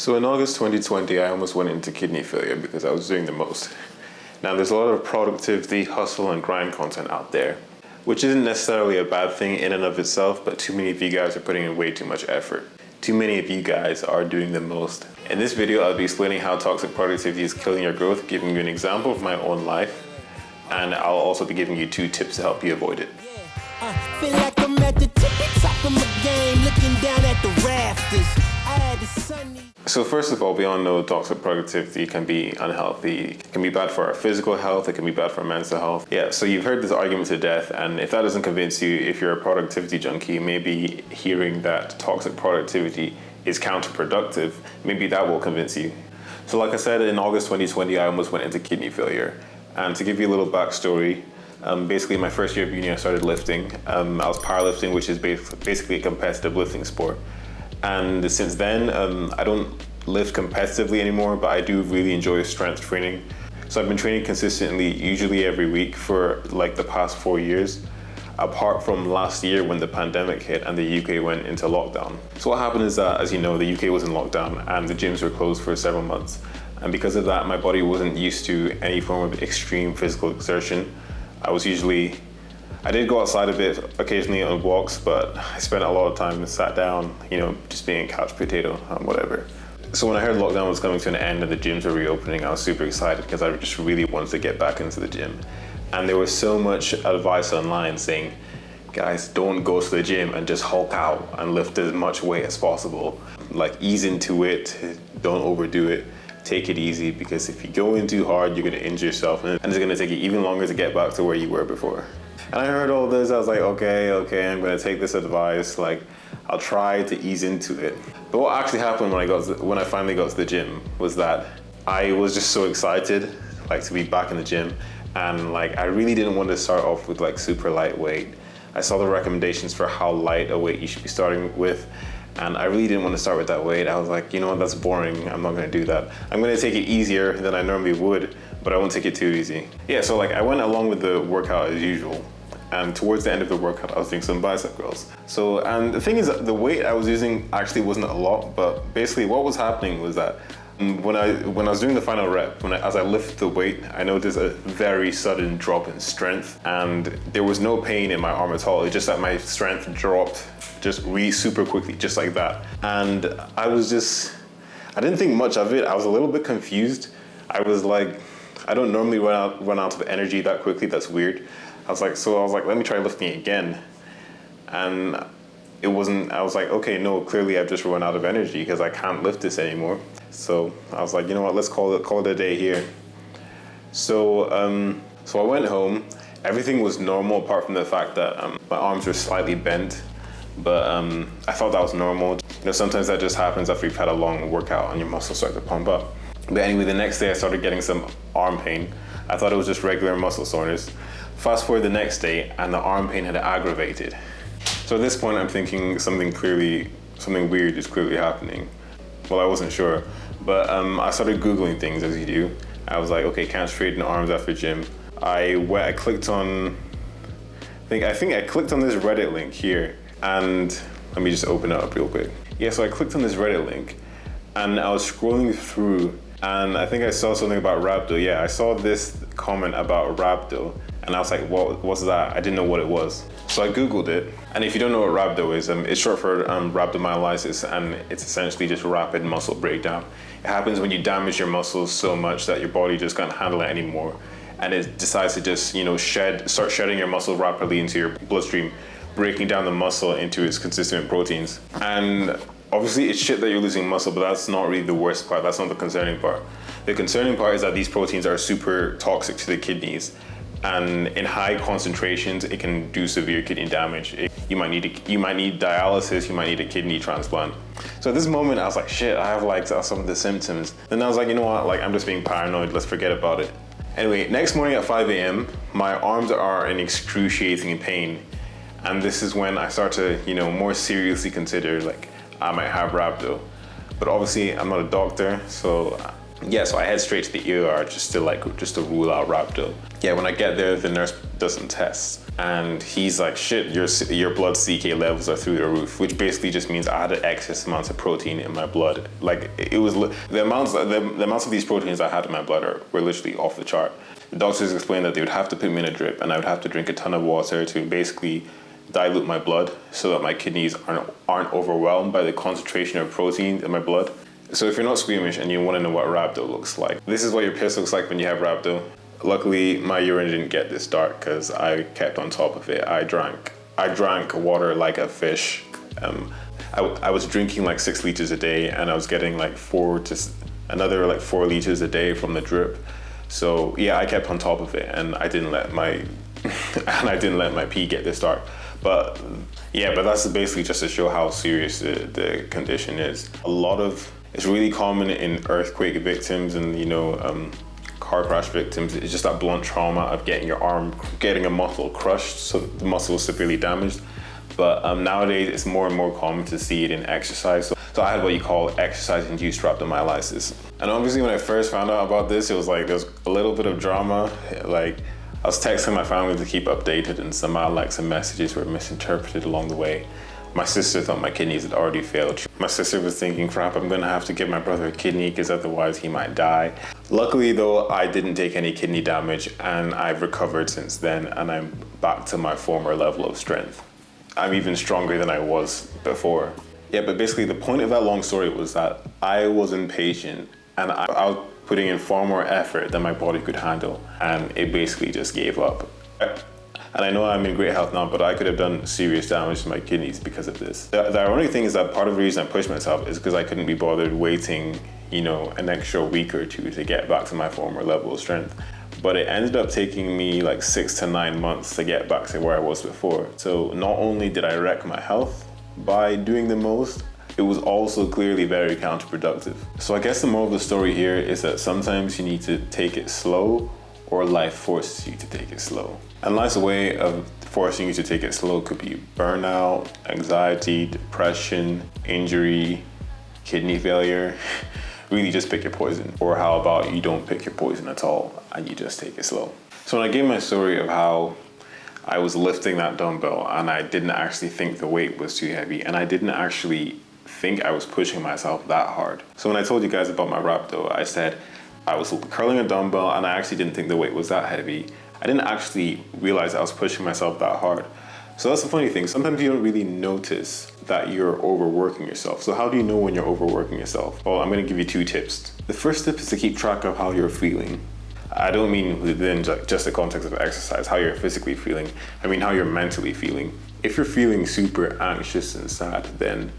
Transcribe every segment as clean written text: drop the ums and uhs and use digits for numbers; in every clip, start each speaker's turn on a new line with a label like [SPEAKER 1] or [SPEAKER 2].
[SPEAKER 1] So in August 2020, I almost went into kidney failure because I was doing the most. Now there's a lot of productivity, hustle, and grind content out there, which isn't necessarily a bad thing in and of itself, but too many of you guys are putting in way too much effort. Too many of you guys are doing the most. In this video, I'll be explaining how toxic productivity is killing your growth, giving you an example of my own life, and I'll also be giving you 2 tips to help you avoid it.
[SPEAKER 2] Feel like I'm at the tippy top of my game, looking down at the rafters.
[SPEAKER 1] So first of all, we all know toxic productivity can be unhealthy. It can be bad for our physical health. It can be bad for our mental health. Yeah, so you've heard this argument to death, and if that doesn't convince you, if you're a productivity junkie, maybe hearing that toxic productivity is counterproductive, maybe that will convince you. So like I said, in August 2020, I almost went into kidney failure. And to give you a little backstory, basically my first year of uni, I started lifting. I was powerlifting, which is basically a competitive lifting sport. And since then, I don't lift competitively anymore, but I do really enjoy strength training. So I've been training consistently, usually every week for like the past 4 years, apart from last year when the pandemic hit and the UK went into lockdown. So what happened is that, as you know, the UK was in lockdown and the gyms were closed for several months. And because of that, my body wasn't used to any form of extreme physical exertion. I did go outside a bit occasionally on walks, but I spent a lot of time sat down, just being a couch potato, whatever. So when I heard lockdown was coming to an end and the gyms were reopening, I was super excited because I just really wanted to get back into the gym. And there was so much advice online saying, guys, don't go to the gym and just hulk out and lift as much weight as possible. Like, ease into it, don't overdo it. Take it easy, because if you go in too hard, you're gonna injure yourself, and it's gonna take you even longer to get back to where you were before. And I heard all this, I was like, okay, I'm gonna take this advice, like, I'll try to ease into it. But what actually happened when I finally got to the gym was that I was just so excited, to be back in the gym, and I really didn't want to start off with super lightweight. I saw the recommendations for how light a weight you should be starting with, and I really didn't want to start with that weight. I was like, you know what, that's boring, I'm not gonna do that. I'm gonna take it easier than I normally would, but I won't take it too easy. Yeah, so I went along with the workout as usual. And towards the end of the workout, I was doing some bicep curls. And the thing is that the weight I was using actually wasn't a lot, but basically what was happening was that when I was doing the final rep, as I lifted the weight, I noticed a very sudden drop in strength, and there was no pain in my arm at all. It's just that my strength dropped just really super quickly, just like that. And I didn't think much of it. I was a little bit confused. I was like, I don't normally run out of energy that quickly. That's weird. I was like, let me try lifting again. And I was like, okay, no, clearly I've just run out of energy because I can't lift this anymore. So I was like, you know what, let's call it a day here. So I went home. Everything was normal apart from the fact that my arms were slightly bent, but I thought that was normal. Sometimes that just happens after you've had a long workout and your muscles start to pump up. But anyway, the next day I started getting some arm pain. I thought it was just regular muscle soreness. Fast forward the next day and the arm pain had aggravated. So at this point I'm thinking something weird is clearly happening. Well, I wasn't sure, but I started Googling things, as you do. I was like, okay, can't straighten arms after gym. I clicked on, I think I clicked on this Reddit link here, and let me just open it up real quick. Yeah, so I clicked on this Reddit link and I was scrolling through, and I think I saw something about rhabdo. Yeah, I saw this comment about rhabdo, and I was like, what's that? I didn't know what it was. So I Googled it, and if you don't know what rhabdo is, it's short for rhabdomyolysis, and it's essentially just rapid muscle breakdown. It happens when you damage your muscles so much that your body just can't handle it anymore, and it decides to just start shedding your muscle rapidly into your bloodstream, breaking down the muscle into its constituent proteins. And obviously it's shit that you're losing muscle, but that's not really the worst part. That's not the concerning part. The concerning part is that these proteins are super toxic to the kidneys, and in high concentrations, it can do severe kidney damage. You might need dialysis, you might need a kidney transplant. So at this moment, I was like, shit, I have some of the symptoms. Then I was like, you know what, I'm just being paranoid, let's forget about it. Anyway, next morning at 5 a.m., my arms are in excruciating pain. And this is when I start to, more seriously consider, I might have rhabdo. But obviously, I'm not a doctor, so Yeah, so I head straight to the ER just to rule out rhabdo. Yeah, when I get there, the nurse does some tests, and he's like, "Shit, your blood CK levels are through the roof," which basically just means I had an excess amounts of protein in my blood. Like it was the amounts of these proteins I had in my blood were literally off the chart. The doctors explained that they would have to put me in a drip, and I would have to drink a ton of water to basically dilute my blood so that my kidneys aren't overwhelmed by the concentration of protein in my blood. So if you're not squeamish and you want to know what rhabdo looks like, this is what your piss looks like when you have rhabdo. Luckily, my urine didn't get this dark because I kept on top of it. I drank water like a fish. I was drinking like 6 liters a day, and I was getting like 4 liters a day from the drip. So yeah, I kept on top of it, and I didn't let my pee get this dark. But that's basically just to show how serious the condition is. It's really common in earthquake victims and car crash victims. It's just that blunt trauma of getting a muscle crushed, so the muscle is severely damaged. But nowadays it's more and more common to see it in exercise. So I had what you call exercise-induced rhabdomyolysis. And obviously when I first found out about this, it was like there's a little bit of drama. Like I was texting my family to keep updated, and somehow some messages were misinterpreted along the way. My sister thought my kidneys had already failed. My sister was thinking, crap, I'm gonna have to give my brother a kidney because otherwise he might die. Luckily though, I didn't take any kidney damage, and I've recovered since then, and I'm back to my former level of strength. I'm even stronger than I was before. Yeah, but basically the point of that long story was that I was impatient, and I was putting in far more effort than my body could handle, and it basically just gave up. And I know I'm in great health now, but I could have done serious damage to my kidneys because of this. The ironic thing is that part of the reason I pushed myself is because I couldn't be bothered waiting, an extra week or two to get back to my former level of strength. But it ended up taking me 6 to 9 months to get back to where I was before. So not only did I wreck my health by doing the most, it was also clearly very counterproductive. So I guess the moral of the story here is that sometimes you need to take it slow, or life forces you to take it slow. And life's way of forcing you to take it slow could be burnout, anxiety, depression, injury, kidney failure. Really just pick your poison. Or how about you don't pick your poison at all and you just take it slow. So when I gave my story of how I was lifting that dumbbell and I didn't actually think the weight was too heavy, and I didn't actually think I was pushing myself that hard. So when I told you guys about my rhabdo, I said I was curling a dumbbell and I actually didn't think the weight was that heavy. I didn't actually realize I was pushing myself that hard. So that's the funny thing. Sometimes you don't really notice that you're overworking yourself. So how do you know when you're overworking yourself? Well, I'm gonna give you 2 tips. The first tip is to keep track of how you're feeling. I don't mean within just the context of exercise, how you're physically feeling. I mean how you're mentally feeling. If you're feeling super anxious and sad, then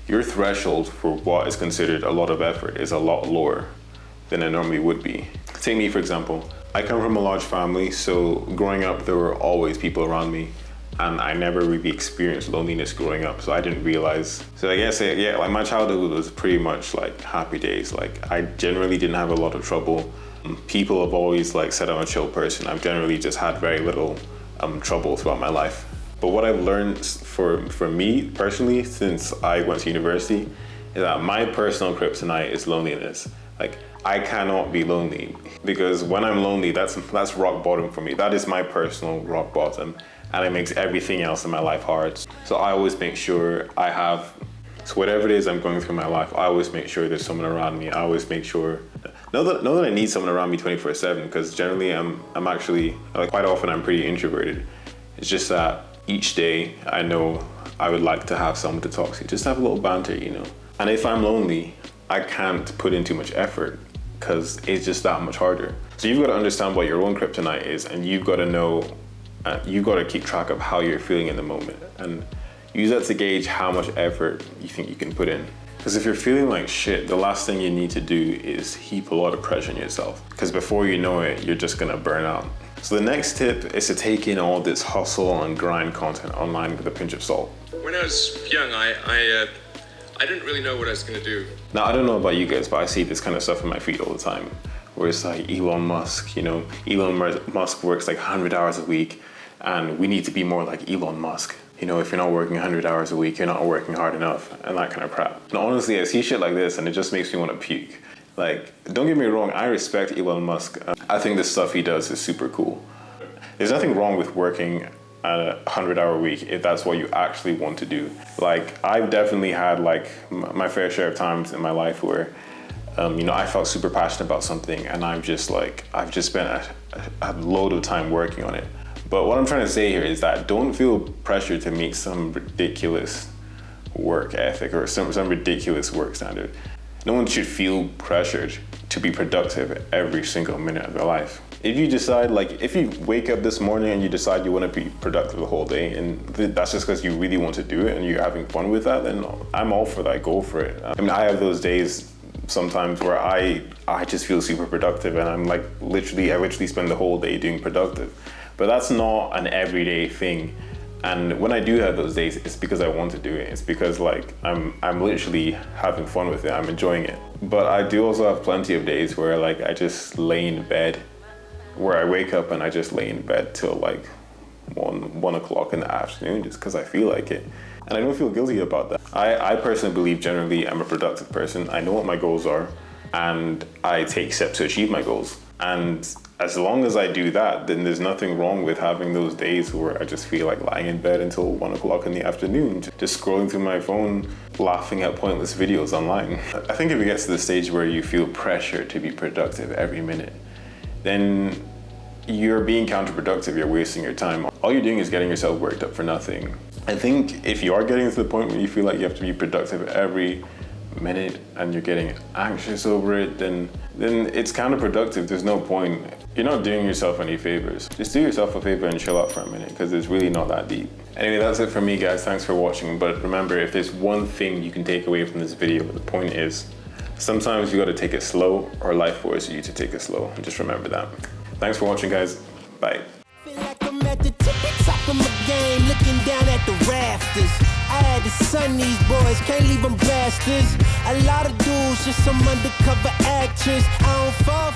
[SPEAKER 1] your threshold for what is considered a lot of effort is a lot lower than it normally would be. Take me, for example. I come from a large family, so growing up, there were always people around me, and I never really experienced loneliness growing up, so I didn't realize. So I guess, my childhood was pretty much happy days. I generally didn't have a lot of trouble. People have always said I'm a chill person. I've generally just had very little trouble throughout my life. But what I've learned for me personally, since I went to university, is that my personal kryptonite is loneliness. I cannot be lonely, because when I'm lonely, that's rock bottom for me. That is my personal rock bottom, and it makes everything else in my life hard. So I always make sure so whatever it is I'm going through in my life, I always make sure there's someone around me. I always make sure, not that I need someone around me 24/7, because generally I'm actually, quite often I'm pretty introverted. It's just that each day I know I would like to have someone to talk to, just have a little banter, And if I'm lonely, I can't put in too much effort, because it's just that much harder. So you've got to understand what your own kryptonite is, and you've got to know, you've got to keep track of how you're feeling in the moment, and use that to gauge how much effort you think you can put in. Because if you're feeling like shit, the last thing you need to do is heap a lot of pressure on yourself, because before you know it, you're just gonna burn out. So the next tip is to take in all this hustle and grind content online with a pinch of salt.
[SPEAKER 3] When I was young, I didn't really know what I was gonna do.
[SPEAKER 1] Now, I don't know about you guys, but I see this kind of stuff in my feed all the time, where it's Elon Musk, Elon Musk works 100 hours a week, and we need to be more like Elon Musk. If you're not working 100 hours a week, you're not working hard enough, and that kind of crap. And honestly, I see shit like this, and it just makes me want to puke. Like, don't get me wrong, I respect Elon Musk. I think the stuff he does is super cool. There's nothing wrong with working a 100-hour week if that's what you actually want to do. Like, I've definitely had like my fair share of times in my life where, I felt super passionate about something and I've just spent a load of time working on it. But what I'm trying to say here is that don't feel pressure to meet some ridiculous work ethic or some ridiculous work standard. No one should feel pressured to be productive every single minute of their life. If you decide, like, if you wake up this morning and you decide you want to be productive the whole day, and that's just because you really want to do it and you're having fun with that, then I'm all for that, go for it. I mean, I have those days sometimes where I just feel super productive and I'm like, I literally spend the whole day doing productive. But that's not an everyday thing. And when I do have those days, it's because I want to do it. It's because like I'm literally having fun with it. I'm enjoying it. But I do also have plenty of days where like I just lay in bed, where I wake up and I just lay in bed till like 1 o'clock in the afternoon just because I feel like it. And I don't feel guilty about that. I personally believe generally I'm a productive person. I know what my goals are and I take steps to achieve my goals. And as long as I do that, then there's nothing wrong with having those days where I just feel like lying in bed until 1 o'clock in the afternoon, just scrolling through my phone, laughing at pointless videos online. I think if it gets to the stage where you feel pressure to be productive every minute, then you're being counterproductive, you're wasting your time. All you're doing is getting yourself worked up for nothing. I think if you are getting to the point where you feel like you have to be productive every minute and you're getting anxious over it, then it's counterproductive. There's no point. You're not doing yourself any favors. Just do yourself a favor and chill out for a minute because it's really not that deep. Anyway, that's it for me, guys. Thanks for watching. But remember, if there's one thing you can take away from this video, the point is sometimes you got to take it slow or life forces you to take it slow. And just remember that. Thanks for watching, guys. Bye.
[SPEAKER 2] Feel like I'm at the tippy top of my game, looking down at the rafters. I had to son these boys, can't leave them bastards. A lot of dudes, just some undercover actress. I don't fall